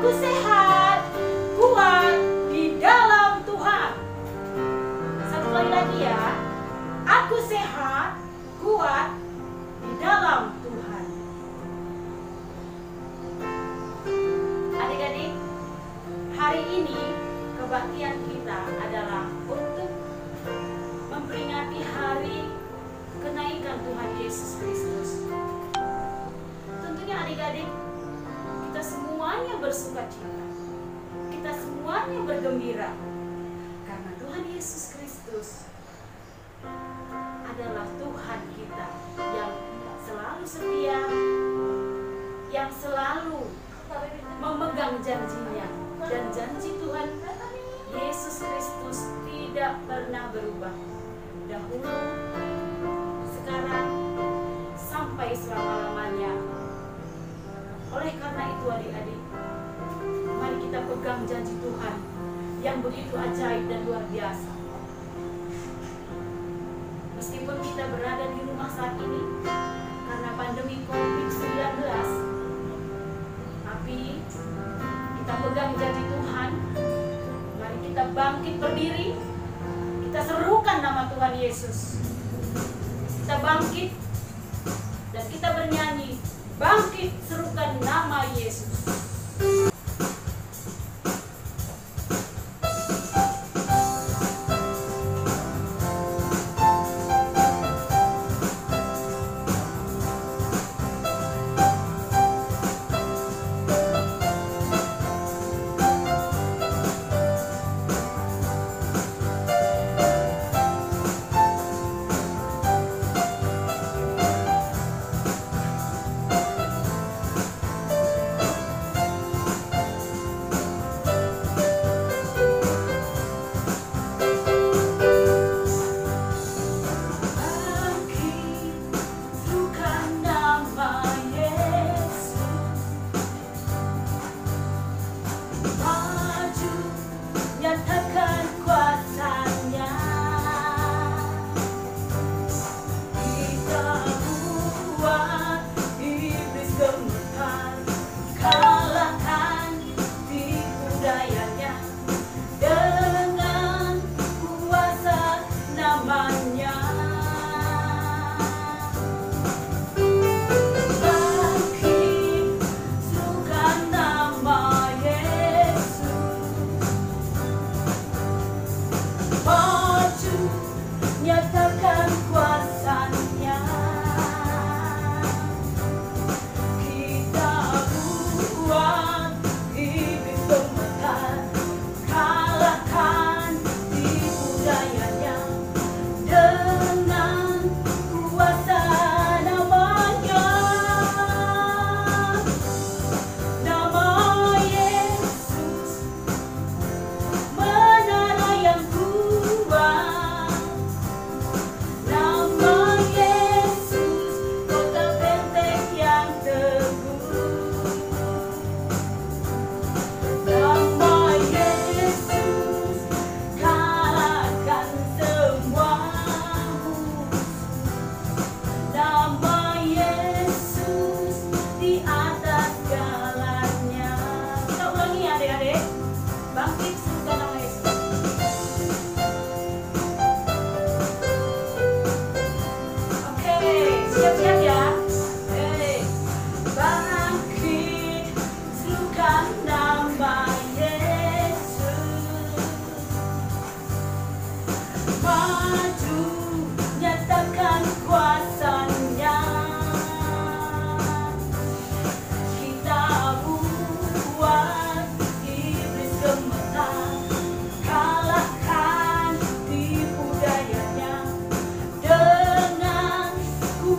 Aku sehat, kuat di dalam Tuhan. Satu kali lagi ya. Aku sehat, kuat di dalam Tuhan. Adik-adik, hari ini kebaktian kita adalah untuk memperingati hari kenaikan Tuhan Yesus Kristus. Tentunya adik-adik, kita semuanya bersukacita, kita semuanya bergembira, karena Tuhan Yesus Kristus adalah Tuhan kita yang selalu setia, yang selalu memegang janjinya. Dan janji Tuhan Yesus Kristus tidak pernah berubah, dahulu, sekarang, sampai selama-lamanya. Oleh karena itu adik-adik, mari kita pegang janji Tuhan yang begitu ajaib dan luar biasa. Meskipun kita berada di rumah saat ini karena pandemi COVID-19, tapi kita pegang janji Tuhan. Mari kita bangkit berdiri, kita serukan nama Tuhan Yesus. Kita bangkit dan kita bernyanyi, bangkit serukan nama Yesus.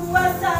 Kuasa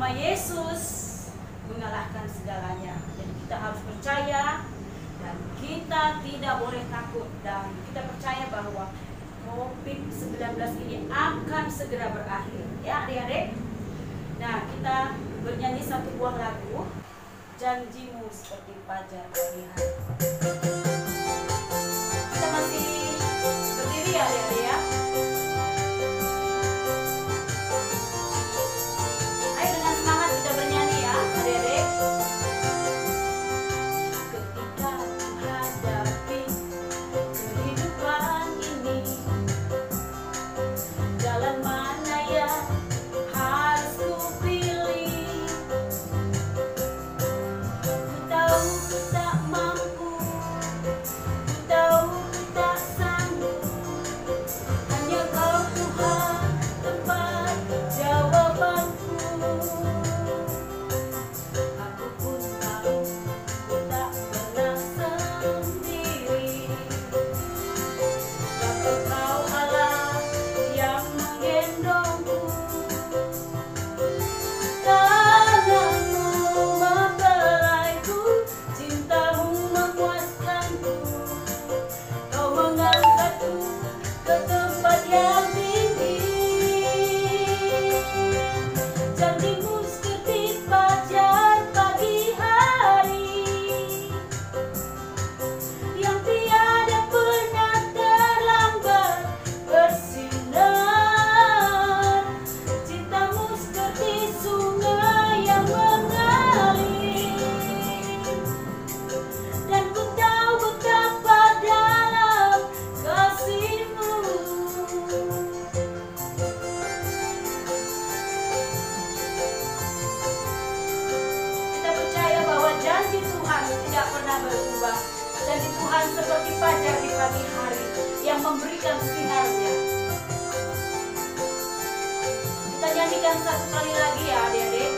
nama Yesus mengalahkan segalanya. Jadi kita harus percaya dan kita tidak boleh takut, dan kita percaya bahwa COVID-19 ini akan segera berakhir. Ya adik-adik. Nah, kita bernyanyi satu buah lagu, Janjimu Seperti Fajar Pagi Hari. Kita masih berdiri ya adik-adik ya. Ayo dengan semangat kita bernyanyi ya adik-adik. Ketika menghadapi kehidupan ini, jalan mana yang harus ku pilih? Ku tahu ku tak mampu, ku tahu ku tak sanggup. Hanya Kau Tuhan tempat jawabanku. Aku pun tahu ku tak pernah sendiri. Bahkan Kau Allah yang menggendongku. Tanganmu mempelaiku, cintamu memuaskanku. Kau mengangkatku ke tempat yang tinggi. Janjimu seperti fajar pagi hari, yang tiada pernah terlambat bersinar. Cintamu seperti sungai yang mengalir, dan ku tahu betapa dalam kasih-Mu. Kita percaya bahwa janji Tuhan tidak pernah berubah. Janji Tuhan seperti fajar di pagi hari yang memberikan sinarnya. Kita nyanyikan satu kali lagi ya adik-adik.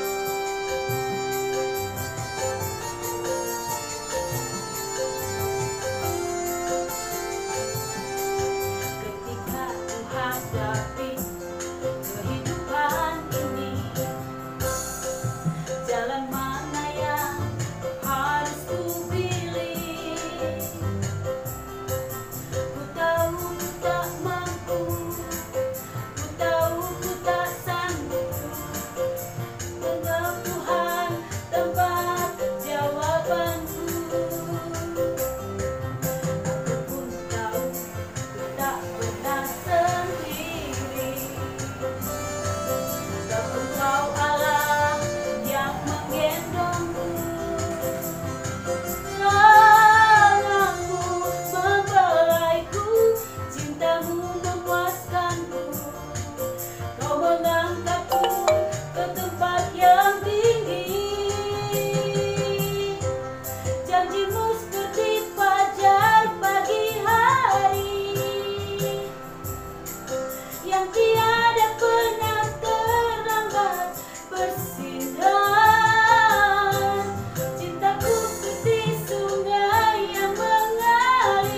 Ketika menghadapi kehidupan ini, jalan mana yang harus ku pilih? Ku tahu ku tak mampu, ku tahu ku tak sanggup. Engkau Tuhan tempat jawabanku. Aku pun tahu ku tak pernah sendiri. Sebab Engkau Allah yang menggendongku. Tanganmu mempelaiku, cintamu memuaskanku. Kau mengangkatku ke tempat yang tinggi. Janjimu seperti fajar pagi hari, yang tiada pernah terlambat bersinar. Cintaku seperti sungai yang mengalir,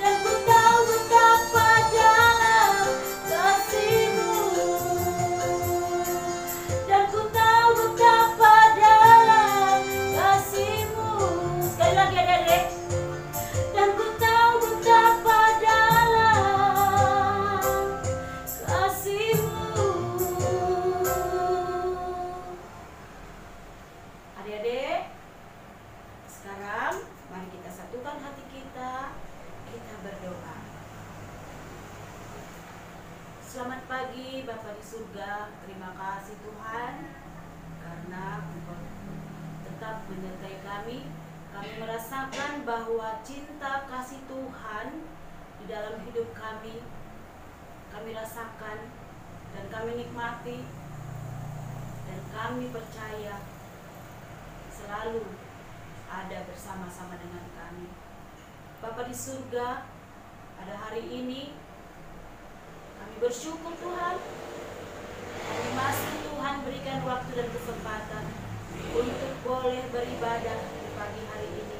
dan ku tahu betapa dalam kasih-Mu. Dan ku tahu betapa dalam kasih-Mu. Sekali lagi adik-adik. Dan ku tahu betapa dalam kasih-Mu. Adik-adik, sekarang mari kita satukan hati kita, kita berdoa. Selamat pagi Bapa di surga, terima kasih Tuhan karena Engkau tetap menyertai kami. Kami merasakan bahwa cinta kasih Tuhan di dalam hidup kami rasakan dan kami nikmati, dan kami percaya selalu ada bersama-sama dengan kami. Bapa di surga, pada hari ini kami bersyukur Tuhan, kami masih Tuhan berikan waktu dan kesempatan untuk boleh beribadah di pagi hari ini,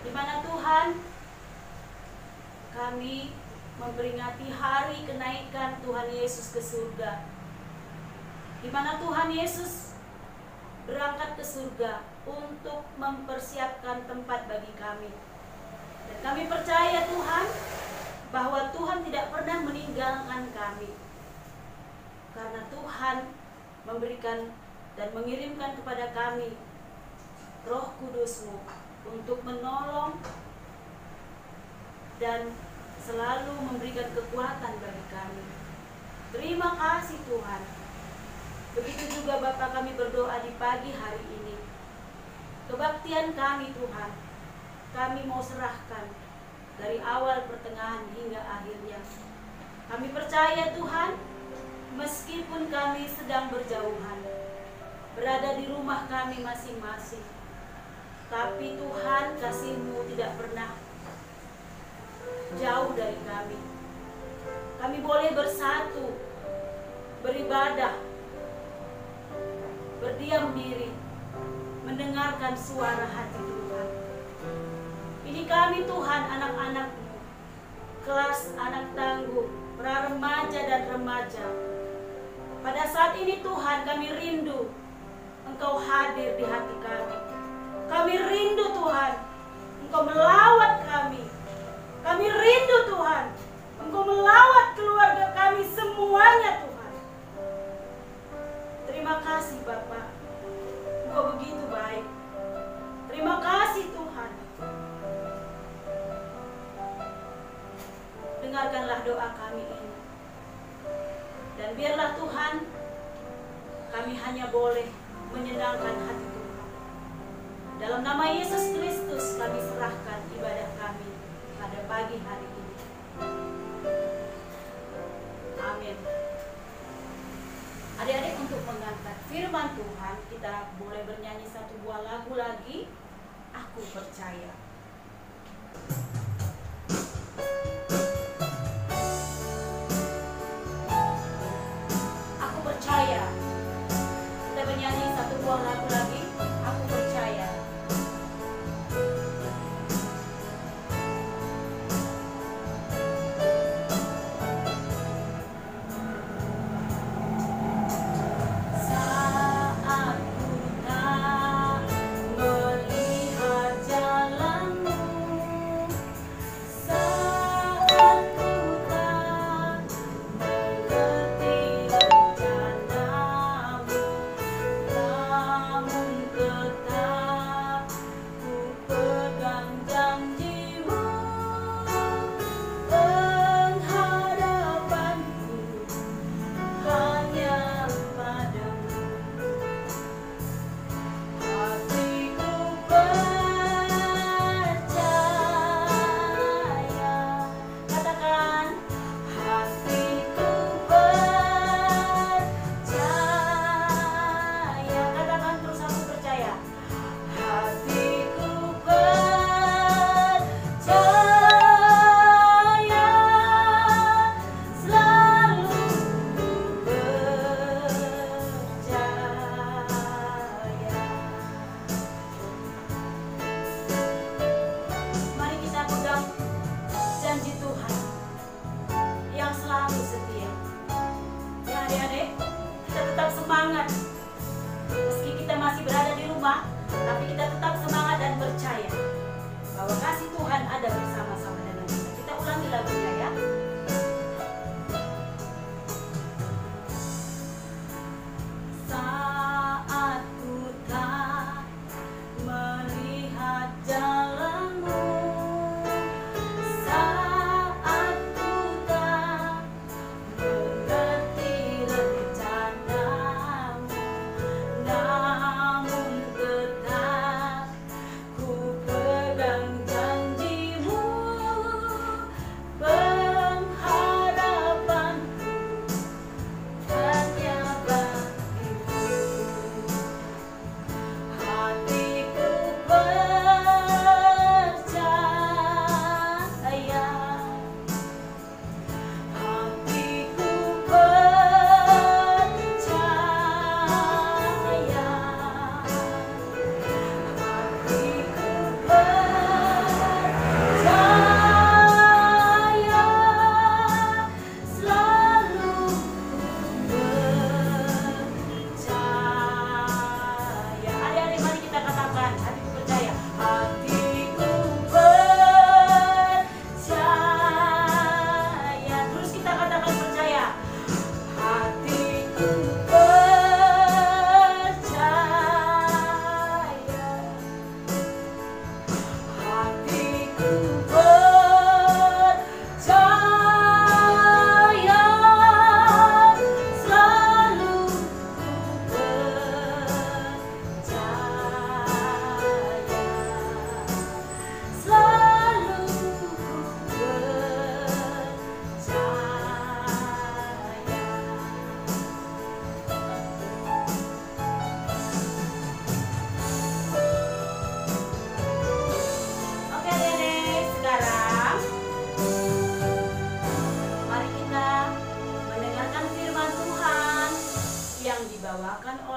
di mana Tuhan kami memperingati hari kenaikan Tuhan Yesus ke surga. di mana Tuhan Yesus berangkat ke surga untuk mempersiapkan tempat bagi kami. Dan kami percaya Tuhan, bahwa Tuhan tidak pernah meninggalkan kami. Karena Tuhan memberikan dan mengirimkan kepada kami Roh Kudus-Mu untuk menolong dan selalu memberikan kekuatan bagi kami. Terima kasih Tuhan. Begitu juga Bapa, kami berdoa di pagi hari ini. Kebaktian kami Tuhan, kami mau serahkan dari awal, pertengahan hingga akhirnya. Kami percaya Tuhan, meskipun kami sedang berjauhan, berada di rumah kami masing-masing, tapi Tuhan, kasih-Mu tidak pernah jauh dari kami. Kami boleh bersatu, beribadah, berdiam diri, mendengarkan suara hati Tuhan. Ini kami Tuhan, anak-anak-Mu, kelas anak tangguh, para remaja dan remaja. Pada saat ini Tuhan, kami rindu Engkau hadir di hati kami. Kami rindu Tuhan, Engkau melawat kami. Kami rindu Tuhan, Engkau melawat keluarga kami semuanya Tuhan. Terima kasih Bapa, Engkau begitu baik. Terima kasih Tuhan. Dengarkanlah doa kami ini. Dan biarlah Tuhan, kami hanya boleh menyenangkan hati Tuhan. Dalam nama Yesus Kristus kami serahkan ibadah kami pada pagi hari ini. Amin. Adik-adik, untuk mengangkat firman Tuhan, kita boleh bernyanyi satu buah lagu lagi, Aku Percaya. Aku percaya. Kita bernyanyi satu buah lagu lagi, Aku Percaya.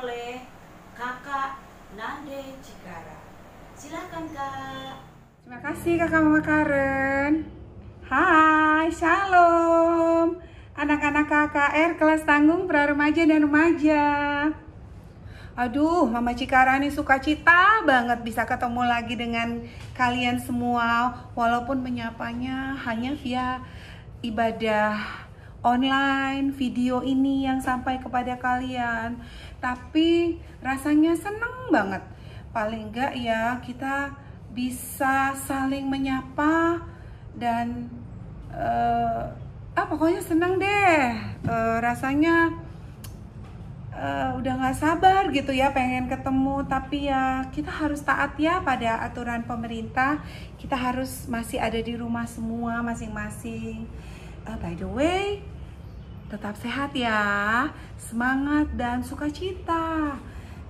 oleh Kakak Nande Cikara. Silakan Kak. Terima kasih Kakak Mama Karen. Hai, Shalom anak-anak KKR kelas tanggung pra remaja dan remaja. Aduh, Mama Cikara nih sukacita banget bisa ketemu lagi dengan kalian semua. Walaupun menyapanya hanya via ibadah online, video ini yang sampai kepada kalian. Tapi rasanya seneng banget. Paling enggak ya kita bisa saling menyapa dan pokoknya seneng deh. Rasanya udah gak sabar gitu ya pengen ketemu, tapi ya kita harus taat ya pada aturan pemerintah. Kita harus masih ada di rumah semua masing-masing. By the way, tetap sehat ya, semangat dan sukacita.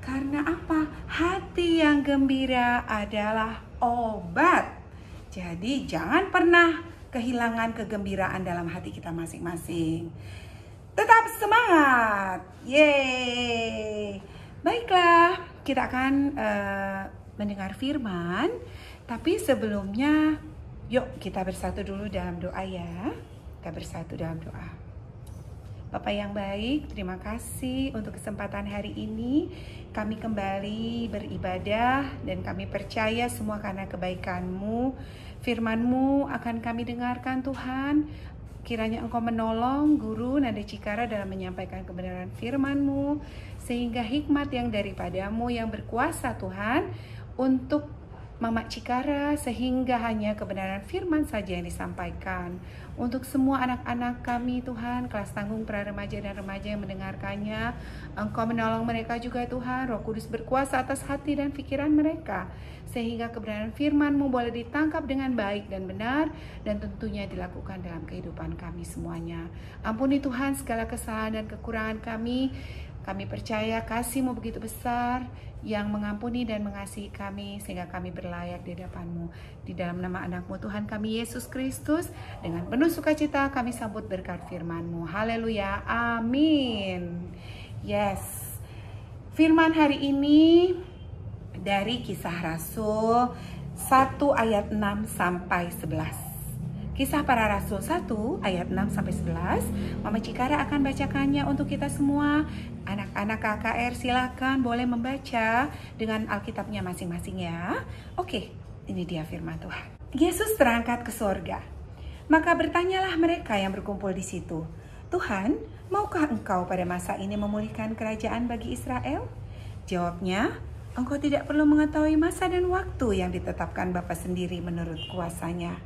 Karena apa? Hati yang gembira adalah obat. Jadi jangan pernah kehilangan kegembiraan dalam hati kita masing-masing. Tetap semangat, yeay. Baiklah, kita akan mendengar firman. Tapi sebelumnya, yuk kita bersatu dulu dalam doa ya. Kita bersatu dalam doa. Bapak yang baik, terima kasih untuk kesempatan hari ini. Kami kembali beribadah dan kami percaya semua karena kebaikan-Mu. Firman-Mu akan kami dengarkan Tuhan. Kiranya Engkau menolong Guru Nande Cikara dalam menyampaikan kebenaran firman-Mu, sehingga hikmat yang daripadamu yang berkuasa Tuhan untuk Mama Cikara, sehingga hanya kebenaran firman saja yang disampaikan. Untuk semua anak-anak kami Tuhan, kelas tanggung pra remaja dan remaja yang mendengarkannya, Engkau menolong mereka juga Tuhan. Roh Kudus berkuasa atas hati dan pikiran mereka, sehingga kebenaran firman-Mu boleh ditangkap dengan baik dan benar, dan tentunya dilakukan dalam kehidupan kami semuanya. Ampuni Tuhan segala kesalahan dan kekurangan kami. Kami percaya kasih-Mu begitu besar yang mengampuni dan mengasihi kami, sehingga kami berlayak di hadapan-Mu. Di dalam nama anak-Mu Tuhan kami Yesus Kristus, dengan penuh sukacita kami sambut berkat firman-Mu. Haleluya, amin. Yes, firman hari ini dari Kisah Rasul 1 ayat 6 sampai 11. Kisah Para Rasul 1 ayat 6 sampai 11. Mama Cikara akan bacakannya untuk kita semua. Anak-anak KKR silakan boleh membaca dengan Alkitabnya masing-masing ya. Oke, ini dia firman Tuhan. Yesus terangkat ke sorga. Maka bertanyalah mereka yang berkumpul di situ, Tuhan, maukah Engkau pada masa ini memulihkan kerajaan bagi Israel? Jawabnya, Engkau tidak perlu mengetahui masa dan waktu yang ditetapkan Bapa sendiri menurut kuasanya.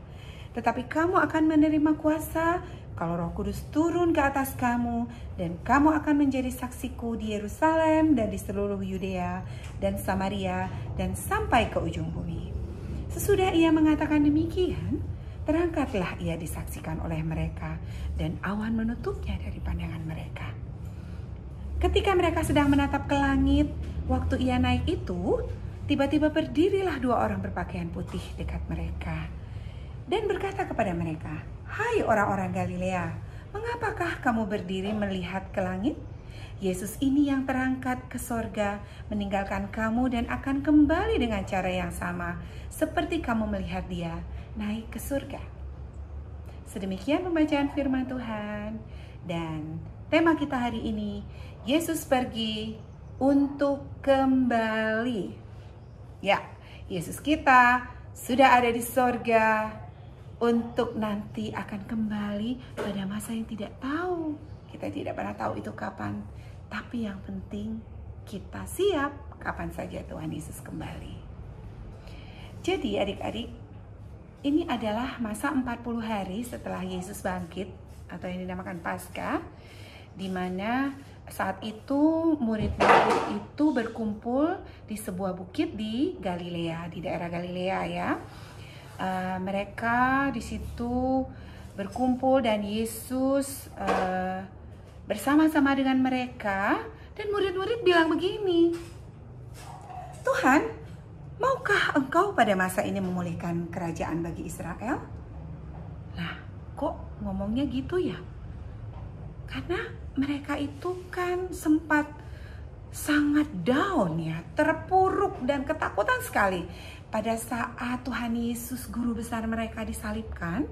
Tetapi kamu akan menerima kuasa kalau Roh Kudus turun ke atas kamu, dan kamu akan menjadi saksiku di Yerusalem dan di seluruh Yudea dan Samaria dan sampai ke ujung bumi. Sesudah ia mengatakan demikian, terangkatlah ia disaksikan oleh mereka, dan awan menutupnya dari pandangan mereka. Ketika mereka sedang menatap ke langit, waktu ia naik itu, tiba-tiba berdirilah 2 orang berpakaian putih dekat mereka dan berkata kepada mereka, Hai orang-orang Galilea, mengapakah kamu berdiri melihat ke langit? Yesus ini yang terangkat ke sorga meninggalkan kamu dan akan kembali dengan cara yang sama seperti kamu melihat dia naik ke surga. Sedemikian pembacaan firman Tuhan, dan tema kita hari ini, Yesus pergi untuk kembali. Ya, Yesus kita sudah ada di sorga untuk nanti akan kembali pada masa yang tidak tahu. Kita tidak pernah tahu itu kapan. Tapi yang penting kita siap kapan saja Tuhan Yesus kembali. Jadi adik-adik, ini adalah masa 40 hari setelah Yesus bangkit, atau yang dinamakan Paskah, di mana saat itu murid-murid itu berkumpul di sebuah bukit di Galilea, di daerah Galilea ya. Mereka di situ berkumpul dan Yesus bersama-sama dengan mereka, dan murid-murid bilang begini, Tuhan, maukah Engkau pada masa ini memulihkan kerajaan bagi Israel? Nah, kok ngomongnya gitu ya? Karena mereka itu kan sempat sangat down ya, terpuruk dan ketakutan sekali. Pada saat Tuhan Yesus guru besar mereka disalibkan,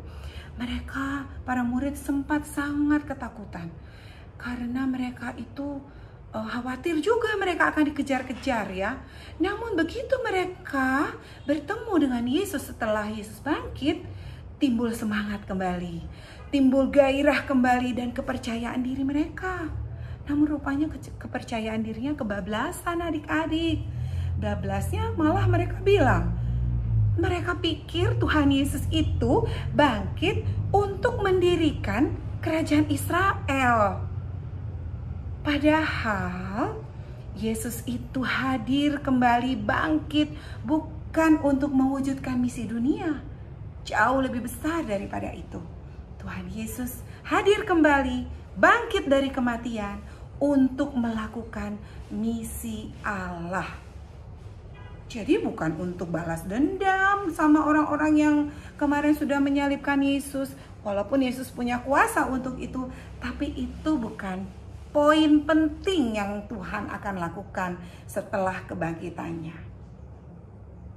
mereka para murid sempat sangat ketakutan. Karena mereka itu khawatir juga mereka akan dikejar-kejar ya. Namun begitu mereka bertemu dengan Yesus setelah Yesus bangkit, timbul semangat kembali, timbul gairah kembali dan kepercayaan diri mereka. Namun rupanya kepercayaan dirinya kebablasan adik-adik. Bablasnya malah mereka bilang, mereka pikir Tuhan Yesus itu bangkit untuk mendirikan kerajaan Israel. Padahal Yesus itu hadir kembali bangkit bukan untuk mewujudkan misi dunia. Jauh lebih besar daripada itu. Tuhan Yesus hadir kembali bangkit dari kematian untuk melakukan misi Allah. Jadi bukan untuk balas dendam sama orang-orang yang kemarin sudah menyalibkan Yesus. Walaupun Yesus punya kuasa untuk itu, tapi itu bukan poin penting yang Tuhan akan lakukan setelah kebangkitannya.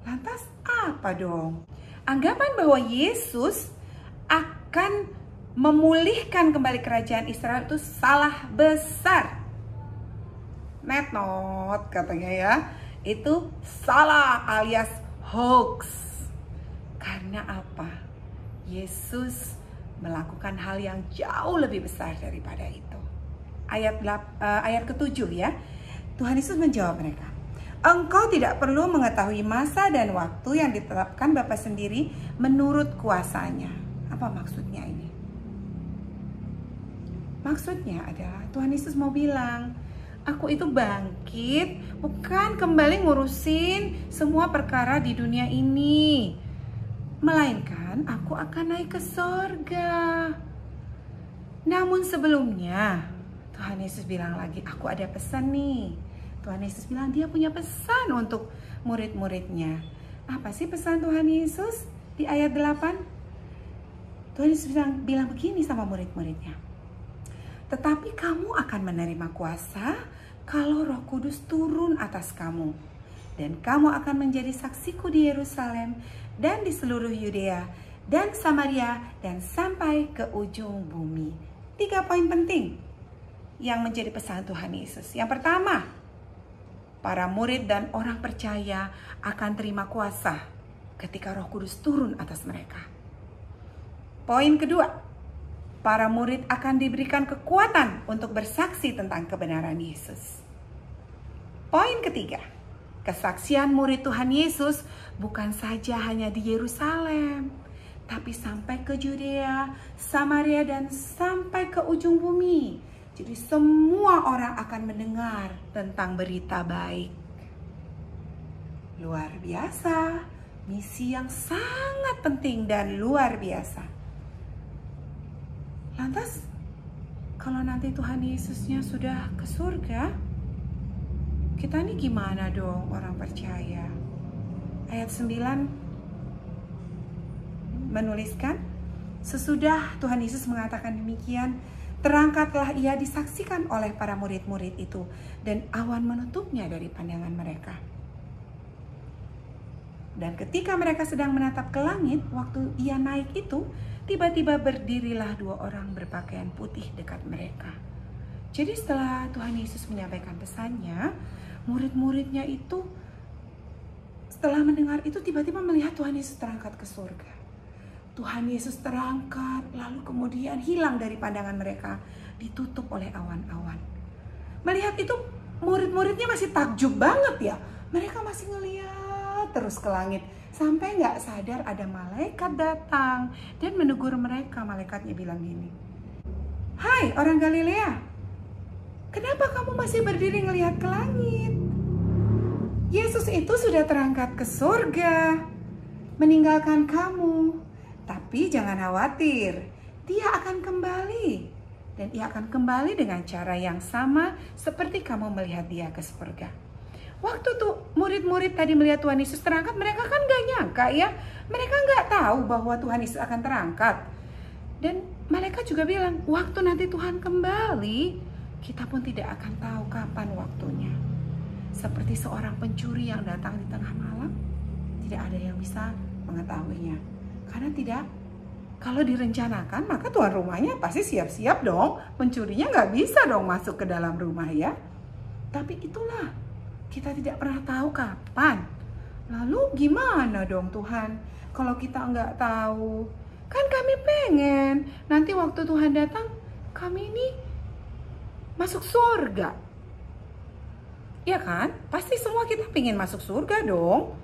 Lantas apa dong? Anggapan bahwa Yesus akan memulihkan kembali kerajaan Israel itu salah besar. Not katanya ya. Itu salah alias hoax. Karena apa? Yesus melakukan hal yang jauh lebih besar daripada itu. Ayat ke-7 ya. Tuhan Yesus menjawab mereka, engkau tidak perlu mengetahui masa dan waktu yang ditetapkan Bapa sendiri menurut kuasanya. Apa maksudnya ini? Maksudnya adalah Tuhan Yesus mau bilang, aku itu bangkit bukan kembali ngurusin semua perkara di dunia ini, melainkan aku akan naik ke sorga. Namun sebelumnya Tuhan Yesus bilang lagi, aku ada pesan nih. Tuhan Yesus bilang dia punya pesan untuk murid-muridnya. Apa sih pesan Tuhan Yesus di ayat 8? Tuhan Yesus bilang begini sama murid-muridnya. Tetapi kamu akan menerima kuasa kalau Roh Kudus turun atas kamu. Dan kamu akan menjadi saksiku di Yerusalem dan di seluruh Yudea dan Samaria dan sampai ke ujung bumi. 3 poin penting yang menjadi pesan Tuhan Yesus. Yang pertama, para murid dan orang percaya akan terima kuasa ketika Roh Kudus turun atas mereka. Poin kedua, para murid akan diberikan kekuatan untuk bersaksi tentang kebenaran Yesus. Poin ketiga, kesaksian murid Tuhan Yesus bukan saja hanya di Yerusalem, tapi sampai ke Yudea, Samaria, dan sampai ke ujung bumi. Jadi semua orang akan mendengar tentang berita baik. Luar biasa, misi yang sangat penting dan luar biasa. Lantas, kalau nanti Tuhan Yesusnya sudah ke surga, kita ini gimana dong orang percaya? Ayat 9 menuliskan, sesudah Tuhan Yesus mengatakan demikian, terangkatlah ia disaksikan oleh para murid-murid itu, dan awan menutupnya dari pandangan mereka. Dan ketika mereka sedang menatap ke langit, waktu ia naik itu, tiba-tiba berdirilah 2 orang berpakaian putih dekat mereka. Jadi setelah Tuhan Yesus menyampaikan pesannya, murid-muridnya itu setelah mendengar itu tiba-tiba melihat Tuhan Yesus terangkat ke surga. Tuhan Yesus terangkat, lalu kemudian hilang dari pandangan mereka, ditutup oleh awan-awan. Melihat itu, murid-muridnya masih takjub banget ya. Mereka masih ngeliat terus ke langit, sampai nggak sadar ada malaikat datang dan menegur mereka. Malaikatnya bilang gini, hai orang Galilea, kenapa kamu masih berdiri ngelihat ke langit? Yesus itu sudah terangkat ke surga, meninggalkan kamu. Tapi jangan khawatir, dia akan kembali. Dan ia akan kembali dengan cara yang sama seperti kamu melihat dia ke surga. Waktu tuh murid-murid tadi melihat Tuhan Yesus terangkat, mereka kan gak nyangka ya. Mereka gak tahu bahwa Tuhan Yesus akan terangkat. Dan mereka juga bilang, waktu nanti Tuhan kembali, kita pun tidak akan tahu kapan waktunya. seperti seorang pencuri yang datang di tengah malam, tidak ada yang bisa mengetahuinya. Karena kalau direncanakan, maka tuan rumahnya pasti siap-siap dong. Pencurinya nggak bisa dong masuk ke dalam rumah ya. Tapi itulah, kita tidak pernah tahu kapan. Lalu gimana dong Tuhan kalau kita nggak tahu? Kan kami pengen nanti waktu Tuhan datang, kami ini masuk surga. Ya kan? Pasti semua kita pengen masuk surga dong.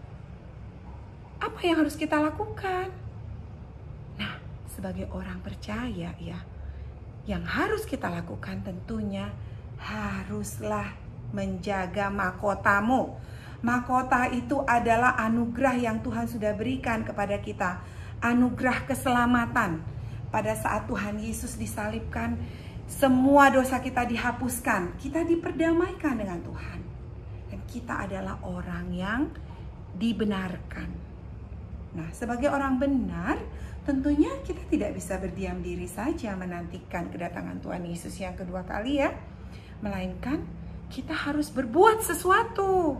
Apa yang harus kita lakukan? Nah, sebagai orang percaya ya, yang harus kita lakukan tentunya haruslah menjaga mahkotamu. Mahkota itu adalah anugerah yang Tuhan sudah berikan kepada kita. Anugerah keselamatan. Pada saat Tuhan Yesus disalibkan, semua dosa kita dihapuskan. Kita diperdamaikan dengan Tuhan. Dan kita adalah orang yang dibenarkan. Nah, sebagai orang benar, tentunya kita tidak bisa berdiam diri saja menantikan kedatangan Tuhan Yesus yang kedua kali ya. Melainkan kita harus berbuat sesuatu.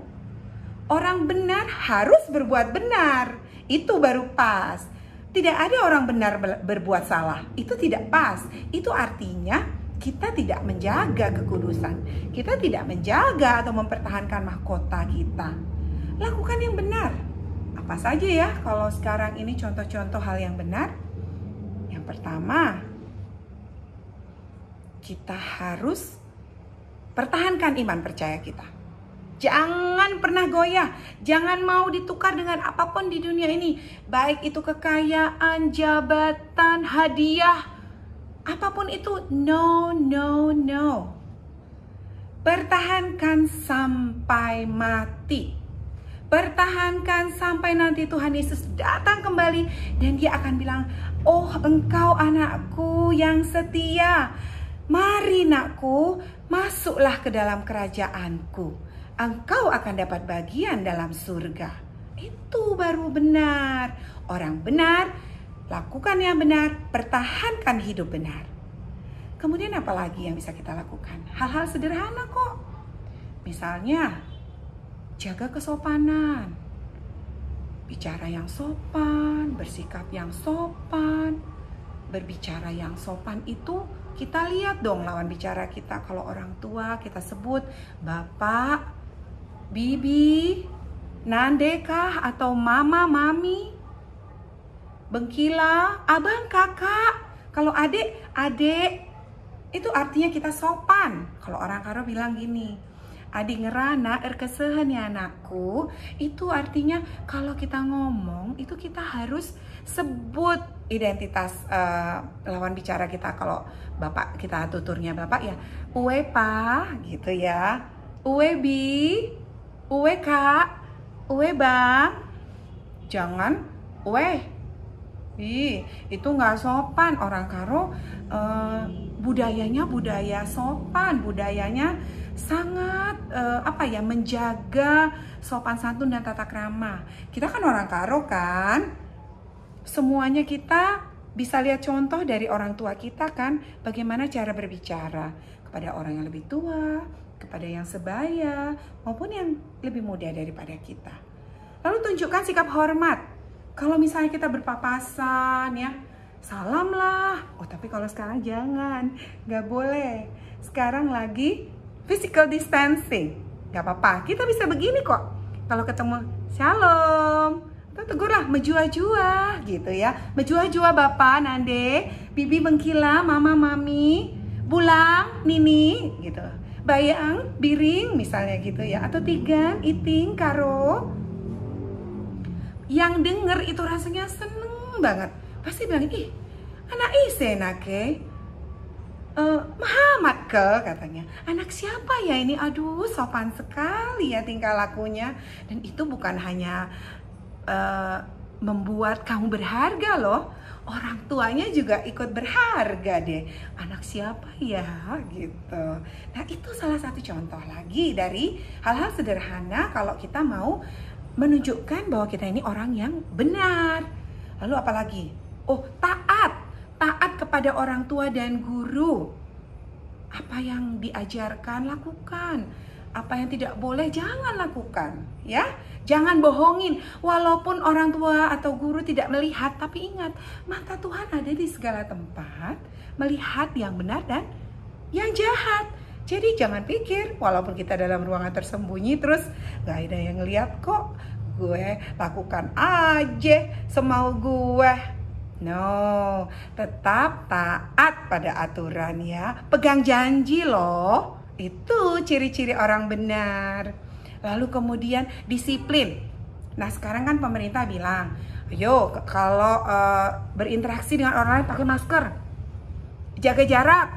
Orang benar harus berbuat benar. Itu baru pas. Tidak ada orang benar berbuat salah. Itu tidak pas. Itu artinya kita tidak menjaga kekudusan. Kita tidak menjaga atau mempertahankan mahkota kita. Lakukan yang benar. Apa saja ya kalau sekarang ini contoh-contoh hal yang benar? Yang pertama, kita harus pertahankan iman percaya kita. Jangan pernah goyah, jangan mau ditukar dengan apapun di dunia ini. Baik itu kekayaan, jabatan, hadiah, apapun itu. No, no, no. Pertahankan sampai mati. Pertahankan sampai nanti Tuhan Yesus datang kembali dan Dia akan bilang, "Oh, engkau anakku yang setia. Mari nakku, masuklah ke dalam kerajaanku. Engkau akan dapat bagian dalam surga." Itu baru benar. Orang benar, lakukan yang benar, pertahankan hidup benar. Kemudian apa lagi yang bisa kita lakukan? Hal-hal sederhana kok. Misalnya, jaga kesopanan. Bicara yang sopan, bersikap yang sopan. Berbicara yang sopan itu kita lihat dong lawan bicara kita. Kalau orang tua kita sebut Bapak, Bibi, Nandekah, atau Mama, Mami, Bengkila, Abang, Kakak. Kalau adik, Adek. Itu artinya kita sopan. Kalau orang Karo bilang gini, adik ngerana erkesehen ya anakku. Itu artinya kalau kita ngomong itu kita harus sebut identitas lawan bicara kita. Kalau bapak kita tuturnya bapak ya, uwe pa gitu ya, uwe bi, uwe kak, uwe bang. Jangan uwe. Itu nggak sopan. Orang Karo budayanya budaya sopan, budayanya sangat menjaga sopan santun dan tata krama. Kita kan orang Karo kan, semuanya kita bisa lihat contoh dari orang tua kita kan, bagaimana cara berbicara kepada orang yang lebih tua, kepada yang sebaya, maupun yang lebih muda daripada kita. Lalu tunjukkan sikap hormat. Kalau misalnya kita berpapasan ya, salam lah. Oh tapi kalau sekarang jangan, nggak boleh. Sekarang lagi physical distancing, nggak apa-apa. Kita bisa begini kok. Kalau ketemu, shalom, tegurlah, menjua-jua gitu ya. Menjua-jua Bapak, Nande, Bibi, Bengkila, Mama, Mami, Bulang, Nini, gitu. Bayang, Biring, misalnya gitu ya. Atau Tigan, Iting, Karo. Yang denger itu rasanya seneng banget. Pasti bilang, ih, anak ise nake. Muhammad ke katanya, anak siapa ya ini, aduh sopan sekali ya tingkah lakunya. Dan itu bukan hanya membuat kamu berharga loh, orang tuanya juga ikut berharga deh. Anak siapa ya gitu. Nah itu salah satu contoh lagi dari hal-hal sederhana kalau kita mau menunjukkan bahwa kita ini orang yang benar. Lalu apalagi? Oh, taat kepada orang tua dan guru. Apa yang diajarkan, lakukan. Apa yang tidak boleh jangan lakukan, ya. Jangan bohongin. Walaupun orang tua atau guru tidak melihat, tapi ingat, mata Tuhan ada di segala tempat, melihat yang benar dan yang jahat. Jadi jangan pikir walaupun kita dalam ruangan tersembunyi terus gak ada yang ngeliat kok, gue lakukan aja semau gue. No, tetap taat pada aturan ya. Pegang janji loh. Itu ciri-ciri orang benar. Lalu kemudian disiplin. Nah sekarang kan pemerintah bilang, ayo kalau berinteraksi dengan orang lain pakai masker, jaga jarak,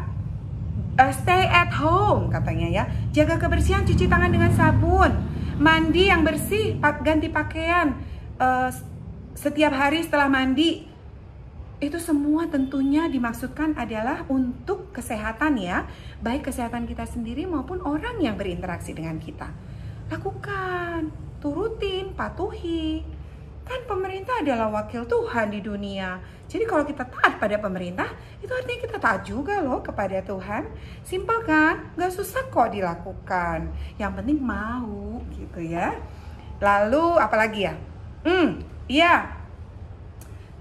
stay at home katanya ya. Jaga kebersihan, cuci tangan dengan sabun, mandi yang bersih, ganti pakaian setiap hari setelah mandi. Itu semua tentunya dimaksudkan adalah untuk kesehatan ya, baik kesehatan kita sendiri maupun orang yang berinteraksi dengan kita. Lakukan, turutin, patuhi. Kan pemerintah adalah wakil Tuhan di dunia. Jadi kalau kita taat pada pemerintah, itu artinya kita taat juga loh kepada Tuhan. Simpel kan? Gak susah kok dilakukan. Yang penting mau gitu ya. Lalu apalagi ya? Iya.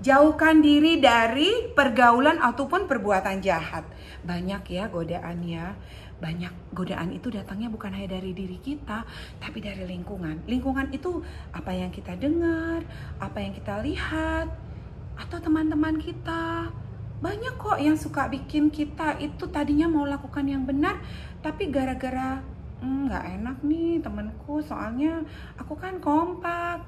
Jauhkan diri dari pergaulan ataupun perbuatan jahat. Banyak ya godaannya. Banyak godaan itu datangnya bukan hanya dari diri kita, tapi dari lingkungan. Lingkungan itu apa yang kita dengar, apa yang kita lihat, atau teman-teman kita. Banyak kok yang suka bikin kita itu tadinya mau lakukan yang benar, tapi gara-gara nggak enak nih temanku, soalnya aku kan kompak.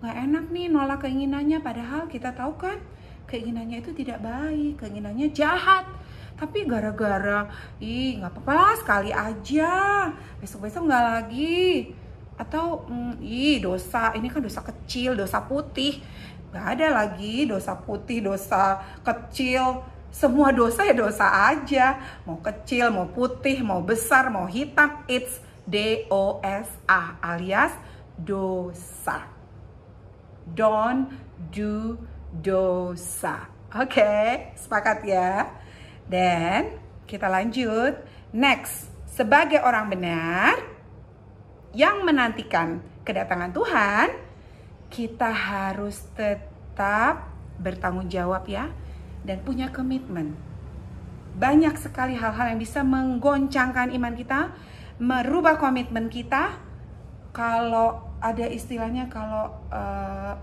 Nggak enak nih nolak keinginannya, padahal kita tahu kan keinginannya itu tidak baik, keinginannya jahat. Tapi gara-gara, nggak apa-apa lah sekali aja, besok-besok nggak lagi. Atau, dosa, ini kan dosa kecil, dosa putih. Nggak ada lagi dosa putih, dosa kecil. Semua dosa ya dosa aja. Mau kecil, mau putih, mau besar, mau hitam, it's D-O-S-A alias dosa. Don't do dosa. Oke, sepakat ya. Dan kita lanjut. Next, sebagai orang benar yang menantikan kedatangan Tuhan, kita harus tetap bertanggung jawab ya, dan punya komitmen. Banyak sekali hal-hal yang bisa menggoncangkan iman kita, merubah komitmen kita. Kalau ada istilahnya, kalau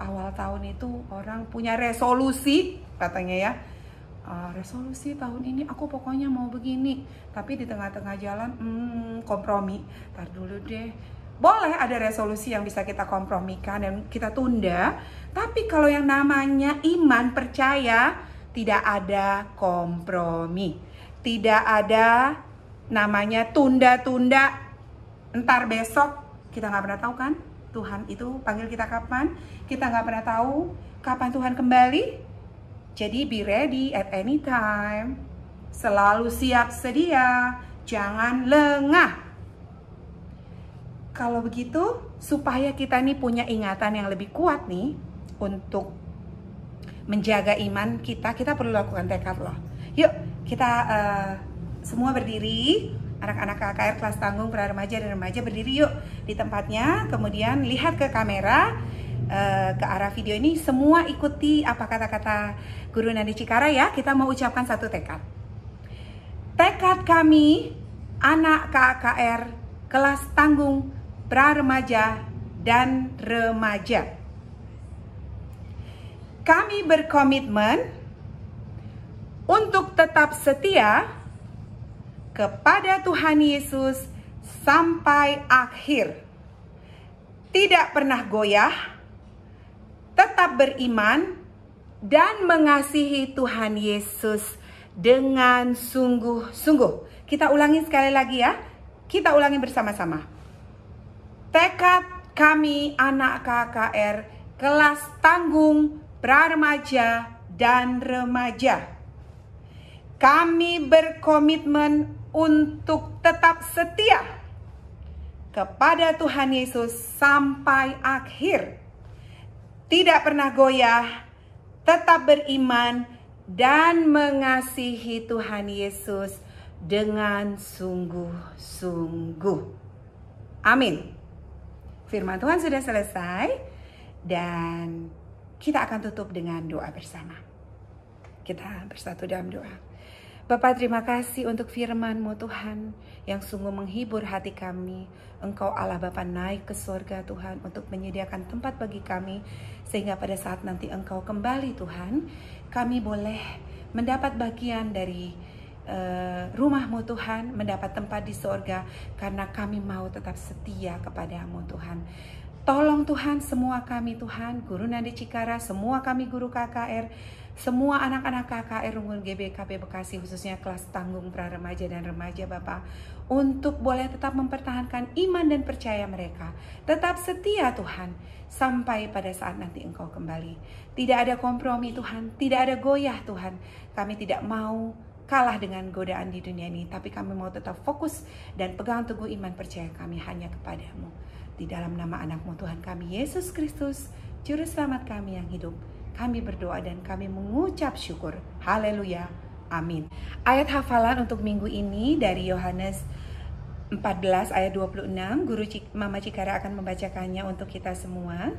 awal tahun itu orang punya resolusi katanya ya, resolusi tahun ini aku pokoknya mau begini, tapi di tengah-tengah jalan kompromi, tar dulu deh. Boleh ada resolusi yang bisa kita kompromikan dan kita tunda, tapi kalau yang namanya iman percaya tidak ada kompromi, tidak ada namanya tunda-tunda, entar besok. Kita nggak pernah tahu kan Tuhan itu panggil kita kapan, kita nggak pernah tahu kapan Tuhan kembali. Jadi be ready at any time, selalu siap sedia, jangan lengah. Kalau begitu, supaya kita nih punya ingatan yang lebih kuat nih untuk menjaga iman kita perlu lakukan tekad loh. Yuk kita semua berdiri. Anak-anak KKR kelas tanggung pra remaja dan remaja berdiri yuk di tempatnya. Kemudian lihat ke kamera, ke arah video ini. Semua ikuti apa kata-kata Guru Nadi Cikara ya. Kita mau ucapkan satu tekad. Tekad kami anak KKR kelas tanggung pra remaja dan remaja. Kami berkomitmen untuk tetap setia kepada Tuhan Yesus sampai akhir. Tidak pernah goyah, tetap beriman, dan mengasihi Tuhan Yesus dengan sungguh-sungguh. Kita ulangi sekali lagi ya. Kita ulangi bersama-sama. Tekad kami anak KKR kelas tanggung pra remaja dan remaja. Kami berkomitmen untuk tetap setia kepada Tuhan Yesus sampai akhir. Tidak pernah goyah, tetap beriman, dan mengasihi Tuhan Yesus dengan sungguh-sungguh. Amin. Firman Tuhan sudah selesai dan kita akan tutup dengan doa bersama. Kita bersatu dalam doa. Bapa, terima kasih untuk firman-Mu Tuhan yang sungguh menghibur hati kami. Engkau Allah Bapa naik ke surga Tuhan untuk menyediakan tempat bagi kami. Sehingga pada saat nanti Engkau kembali Tuhan, kami boleh mendapat bagian dari rumah-Mu Tuhan, mendapat tempat di surga. Karena kami mau tetap setia kepada-Mu Tuhan. Tolong Tuhan semua kami Tuhan, Guru Nadi Cikara, semua kami guru KKR, semua anak-anak KKR Unggul GBKP Bekasi, khususnya kelas tanggung pra-remaja dan remaja Bapak, untuk boleh tetap mempertahankan iman dan percaya mereka. Tetap setia Tuhan, sampai pada saat nanti Engkau kembali. Tidak ada kompromi Tuhan, tidak ada goyah Tuhan. Kami tidak mau kalah dengan godaan di dunia ini, tapi kami mau tetap fokus dan pegang teguh iman percaya kami hanya kepada-Mu. Di dalam nama anak-Mu Tuhan kami, Yesus Kristus, Juru Selamat kami yang hidup, kami berdoa dan kami mengucap syukur. Haleluya. Amin. Ayat hafalan untuk minggu ini dari Yohanes 14 ayat 26. Guru Mama Cikara akan membacakannya untuk kita semua.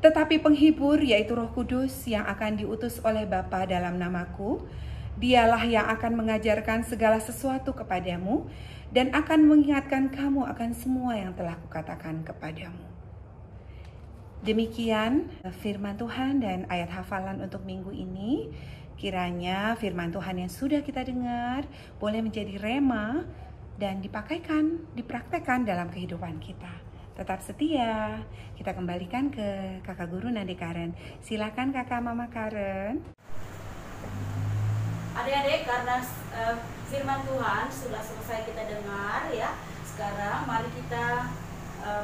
Tetapi penghibur, yaitu Roh Kudus yang akan diutus oleh Bapa dalam namaku, Dialah yang akan mengajarkan segala sesuatu kepadamu dan akan mengingatkan kamu akan semua yang telah kukatakan kepadamu. Demikian firman Tuhan dan ayat hafalan untuk minggu ini. Kiranya firman Tuhan yang sudah kita dengar boleh menjadi rema dan dipraktekkan dalam kehidupan kita. Tetap setia. Kita kembalikan ke Kakak Guru Nadi Karen. Silakan Kakak Mama Karen. Adik-adik, karena firman Tuhan sudah selesai kita dengar ya. Sekarang mari kita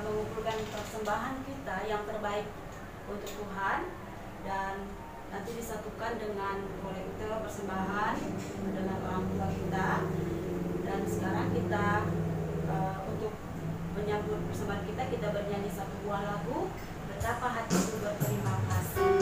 mengumpulkan persembahan kita yang terbaik untuk Tuhan dan nanti disatukan dengan kolektor persembahan dengan orang tua kita. Dan sekarang kita untuk menyambut persembahan kita bernyanyi satu buah lagu, Betapa Hatiku Berterima Kasih.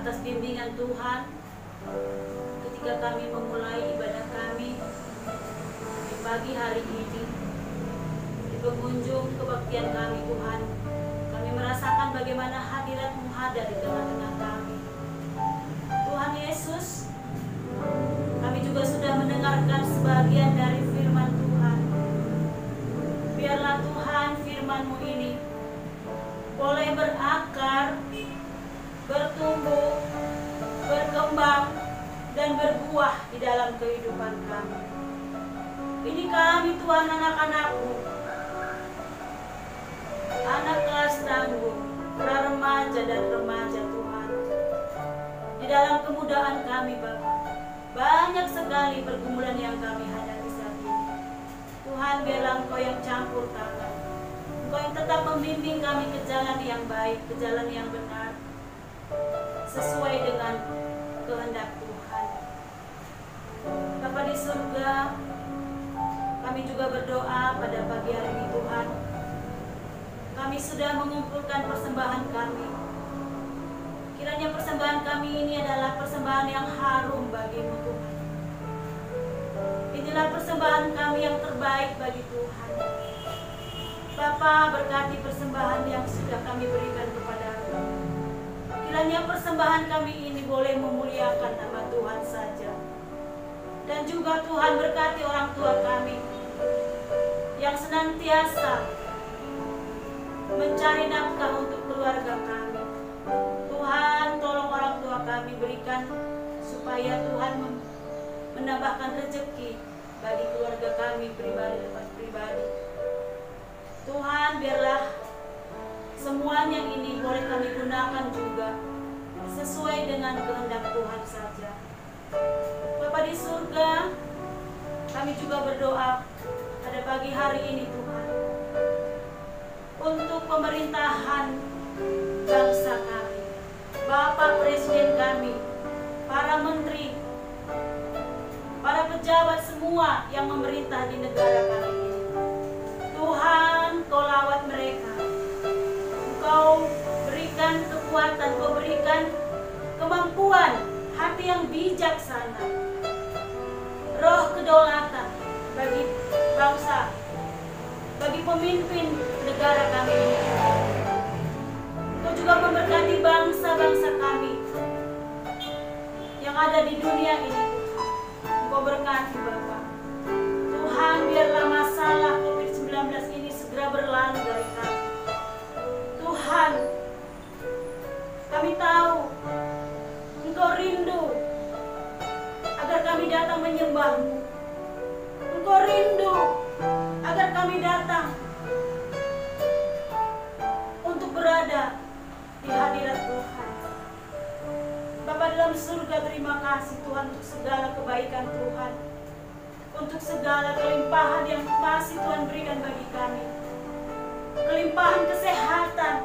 atas bimbingan Tuhan ketika kami memulai ibadah kami di pagi hari ini. Di pengunjung kebaktian kami Tuhan, kami merasakan bagaimana hadirat-Mu ada di tengah-tengah kami. Tuhan Yesus, kami juga sudah mendengarkan sebagian dari firman Tuhan. Biarlah Tuhan firman-Mu ini boleh berakar, bertumbuh, berkembang, dan berbuah di dalam kehidupan kami. Ini kami Tuhan, anak-anak-Mu, anak kelas tangguh, pra-remaja dan remaja Tuhan. Di dalam kemudaan kami Bapa, banyak sekali pergumulan yang kami hadapi saat ini. Tuhan, biarlah Engkau yang campur tangan, Engkau yang tetap membimbing kami ke jalan yang baik, ke jalan yang benar, sesuai dengan kehendak Tuhan. Bapa di surga, kami juga berdoa pada pagi hari ini Tuhan. Kami sudah mengumpulkan persembahan kami. Kiranya persembahan kami ini adalah persembahan yang harum bagi-Mu Tuhan. Inilah persembahan kami yang terbaik bagi Tuhan. Bapa, berkati persembahan yang sudah kami berikan kepada-Mu. Kiranya persembahan kami ini boleh memuliakan nama Tuhan saja. Dan juga Tuhan berkati orang tua kami yang senantiasa mencari nafkah untuk keluarga kami. Tuhan, tolong orang tua kami, berikan supaya Tuhan menambahkan rezeki bagi keluarga kami pribadi. Tuhan, biarlah semuanya ini boleh kami gunakan juga sesuai dengan kehendak Tuhan saja. Bapa di surga, kami juga berdoa pada pagi hari ini Tuhan, untuk pemerintahan bangsa kami, Bapak Presiden kami, para menteri, para pejabat semua yang memerintah di negara kami ini. Tuhan, Kau lawat mereka, Kau berikan kekuatan, Kau berikan kemampuan, hati yang bijaksana, roh kedaulatan bagi bangsa, bagi pemimpin negara kami ini. Engkau juga memberkati bangsa-bangsa kami yang ada di dunia ini. Engkau berkati Bapa. Tuhan, biarlah masalah COVID-19 ini segera berlalu dari kami. Tuhan, kami tahu Engkau rindu agar kami datang menyembah-Mu. Engkau rindu agar kami datang untuk berada di hadirat Tuhan. Bapa dalam surga, terima kasih Tuhan untuk segala kebaikan Tuhan, untuk segala kelimpahan yang masih Tuhan berikan bagi kami, kelimpahan kesehatan,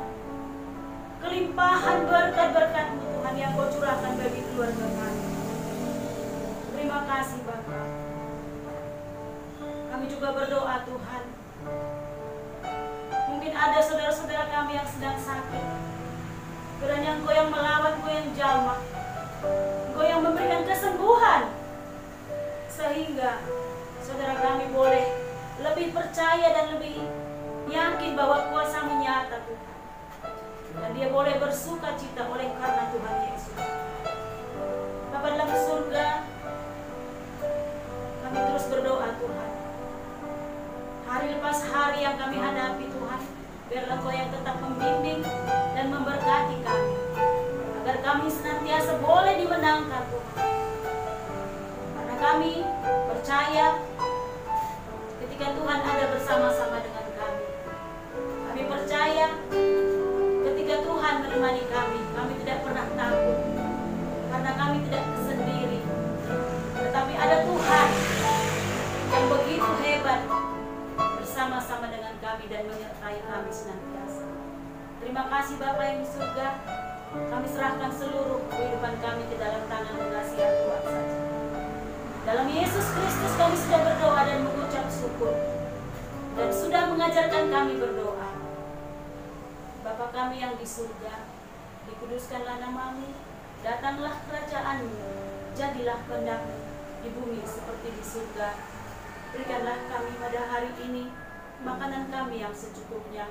kelimpahan berkat-berkat-Mu Tuhan yang Kau curahkan bagi keluarga kami. Terima kasih Bapa. Kami juga berdoa Tuhan, mungkin ada saudara-saudara kami yang sedang sakit. Kiranya Engkau yang melawat, Engkau yang jamah, Engkau yang memberikan kesembuhan, sehingga saudara kami boleh lebih percaya dan lebih yakin bahwa kuasa-Mu nyata Tuhan, dan dia boleh bersuka cita oleh karena Tuhan Yesus. Bapa dalam surga, kami terus berdoa Tuhan, hari lepas hari yang kami hadapi Tuhan, biarlah Engkau yang tetap membimbing dan memberkati kami, agar kami senantiasa boleh dimenangkan Tuhan. Karena kami percaya ketika Tuhan ada bersama-sama dengan kami. Kami percaya ketika Tuhan menemani kami, kami tidak pernah takut, karena kami tidak sendiri, tetapi ada Tuhan yang begitu hebat bersama-sama dengan kami dan menyertai kami senantiasa. Terima kasih Bapa yang di surga. Kami serahkan seluruh kehidupan kami ke dalam tangan kekasihan Tuhan saja. Dalam Yesus Kristus kami sudah berdoa dan mengucap syukur, dan sudah mengajarkan kami berdoa. Bapa kami yang di surga, dikuduskanlah nama-Mu, Datanglah kerajaan-Mu, jadilah kehendak-Mu di bumi seperti di surga. Berikanlah kami pada hari ini makanan kami yang secukupnya,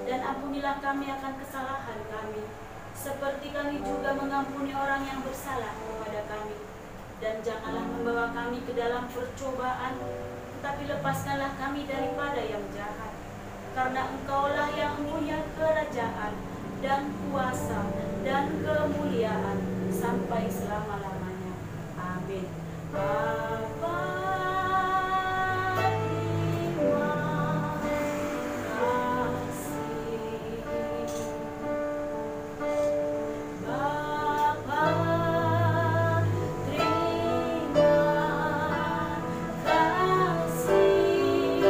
dan ampunilah kami akan kesalahan kami, seperti kami juga mengampuni orang yang bersalah kepada kami. Dan janganlah membawa kami ke dalam percobaan, tetapi lepaskanlah kami daripada yang jahat. Karena Engkaulah yang punya kerajaan dan kuasa dan kemuliaan sampai selama-lamanya. Amin. Bapa, terima kasih. Bapa, terima kasih. Bapa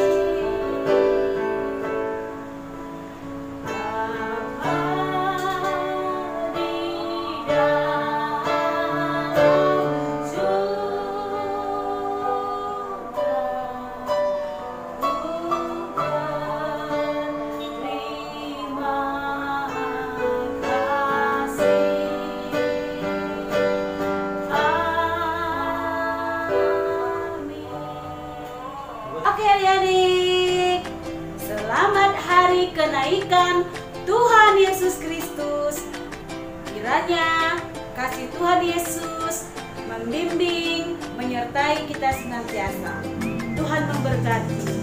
di dalam Oke adik-adik, selamat hari kenaikan Tuhan Yesus Kristus. Kiranya kasih Tuhan Yesus membimbing, menyertai kita senantiasa. Tuhan memberkati.